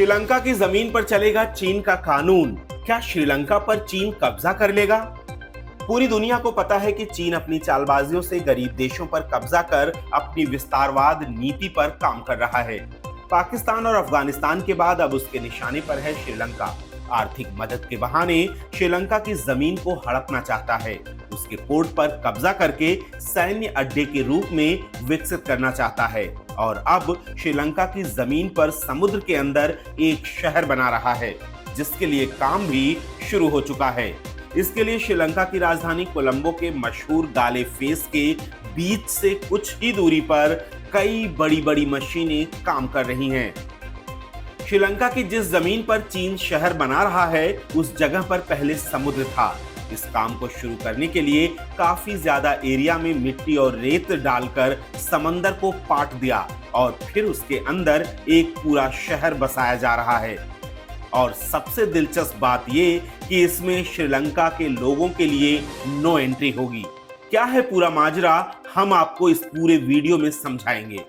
श्रीलंका की जमीन पर चलेगा चीन का कानून। क्या श्रीलंका पर चीन कब्जा कर लेगा? पूरी दुनिया को पता है कि चीन अपनी चालबाजियों से गरीब देशों पर कब्जा कर अपनी विस्तारवाद नीति पर काम कर रहा है। पाकिस्तान और अफगानिस्तान के बाद अब उसके निशाने पर है श्रीलंका। आर्थिक मदद के बहाने श्रीलंका की जमीन को हड़पना चाहता है, उसके पोर्ट पर कब्जा करके सैन्य अड्डे के रूप में विकसित करना चाहता है और अब श्रीलंका की जमीन पर समुद्र के अंदर एक शहर बना रहा है, जिसके लिए काम भी शुरू हो चुका है। इसके लिए श्रीलंका की राजधानी कोलंबो के मशहूर गाले फेस के बीच से कुछ ही दूरी पर कई बड़ी बड़ी मशीनें काम कर रही हैं। श्रीलंका की जिस जमीन पर चीन शहर बना रहा है, उस जगह पर पहले समुद्र था। इस काम को शुरू करने के लिए काफी ज्यादा एरिया में मिट्टी और रेत डालकर समंदर को पाट दिया और फिर उसके अंदर एक पूरा शहर बसाया जा रहा है। और सबसे दिलचस्प बात ये कि इसमें श्रीलंका के लोगों के लिए नो एंट्री होगी। क्या है पूरा माजरा, हम आपको इस पूरे वीडियो में समझाएंगे।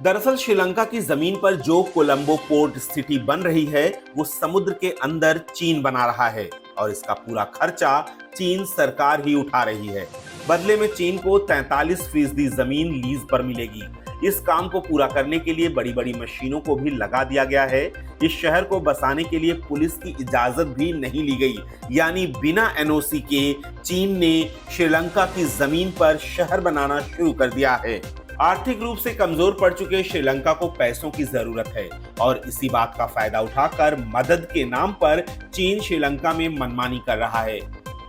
दरअसल श्रीलंका की जमीन पर जो कोलंबो पोर्ट सिटी बन रही है, वो समुद्र के अंदर चीन बना रहा है और इसका पूरा खर्चा चीन सरकार ही उठा रही है। बदले में चीन को 43% जमीन लीज पर मिलेगी। इस काम को पूरा करने के लिए बड़ी बड़ी मशीनों को भी लगा दिया गया है। इस शहर को बसाने के लिए पुलिस की इजाजत भी नहीं ली गई, यानी बिना एनओसी के चीन ने श्रीलंका की जमीन पर शहर बनाना शुरू कर दिया है। आर्थिक रूप से कमजोर पड़ चुके श्रीलंका को पैसों की जरूरत है और इसी बात का फायदा उठाकर मदद के नाम पर चीन श्रीलंका में मनमानी कर रहा है।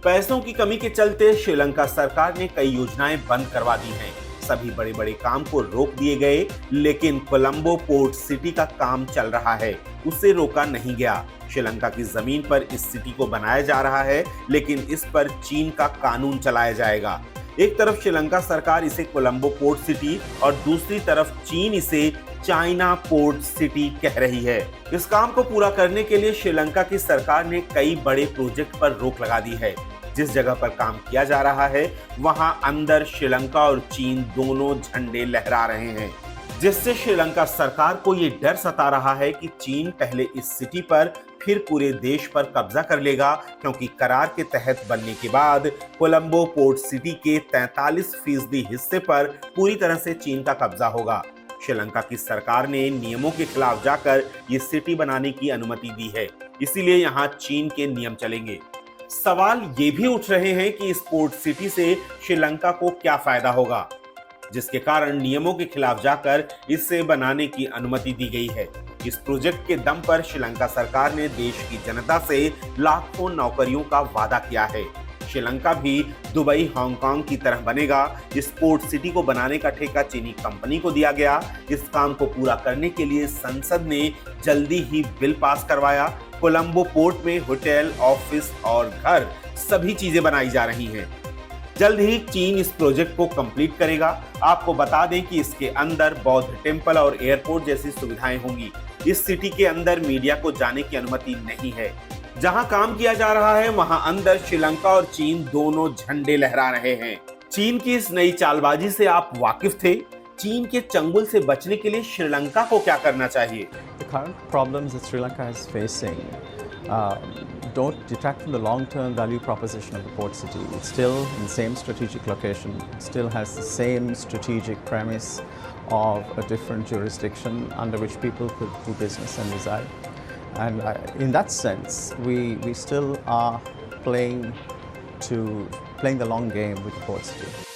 पैसों की कमी के चलते श्रीलंका सरकार ने कई योजनाएं बंद करवा दी हैं। सभी बड़े बड़े काम को रोक दिए गए, लेकिन कोलंबो पोर्ट सिटी का काम चल रहा है, उसे रोका नहीं गया। श्रीलंका की जमीन पर इस सिटी को बनाया जा रहा है, लेकिन इस पर चीन का कानून चलाया जाएगा। एक तरफ श्रीलंका सरकार इसे कोलंबो पोर्ट सिटी और दूसरी तरफ चीन इसे चाइना पोर्ट सिटी कह रही है। इस काम को पूरा करने के लिए श्रीलंका की सरकार ने कई बड़े प्रोजेक्ट पर रोक लगा दी है। जिस जगह पर काम किया जा रहा है, वहां अंदर श्रीलंका और चीन दोनों झंडे लहरा रहे हैं, जिससे श्रीलंका सरकार को ये डर सता रहा है कि चीन पहले इस सिटी पर फिर पूरे देश पर कब्जा कर लेगा, क्योंकि करार के तहत बनने के बाद कोलंबो पोर्ट सिटी के 43% हिस्से पर पूरी तरह से चीन का कब्जा होगा। श्रीलंका की सरकार ने नियमों के खिलाफ जाकर ये सिटी बनाने की अनुमति दी है, इसीलिए यहाँ चीन के नियम चलेंगे। सवाल ये भी उठ रहे हैं कि इस पोर्ट सिटी से श्रीलंका को क्या फायदा होगा, जिसके कारण नियमों के खिलाफ जाकर इसे बनाने की अनुमति दी गई है। इस प्रोजेक्ट के दम पर श्रीलंका सरकार ने देश की जनता से लाखों नौकरियों का वादा किया है। श्रीलंका भी दुबई, हांगकांग की तरह बनेगा। इस पोर्ट सिटी को बनाने का ठेका चीनी कंपनी को दिया गया। इस काम को पूरा करने के लिए संसद ने जल्दी ही बिल पास करवाया। कोलंबो पोर्ट में होटल, ऑफिस और घर सभी चीजें बनाई जा रही हैं। जल्द ही चीन इस प्रोजेक्ट को कंप्लीट करेगा। आपको बता दें कि इसके अंदर बौद्ध टेम्पल और एयरपोर्ट जैसी सुविधाएं होंगी। इस सिटी के अंदर मीडिया को जाने की अनुमति नहीं है। जहां काम किया जा रहा है, वहां अंदर श्रीलंका और चीन दोनों झंडे लहरा रहे हैं। चीन की इस नई चालबाजी से आप वाकिफ थे? चीन के चंगुल से बचने के लिए श्रीलंका को क्या करना चाहिए? The current problems that Sri Lanka is facing don't detract from the long-term value proposition of the port city. It's still in the same strategic location. It still has the same strategic premise of a different jurisdiction under which people could do business and reside. And in that sense, we still are playing the long game with the port city.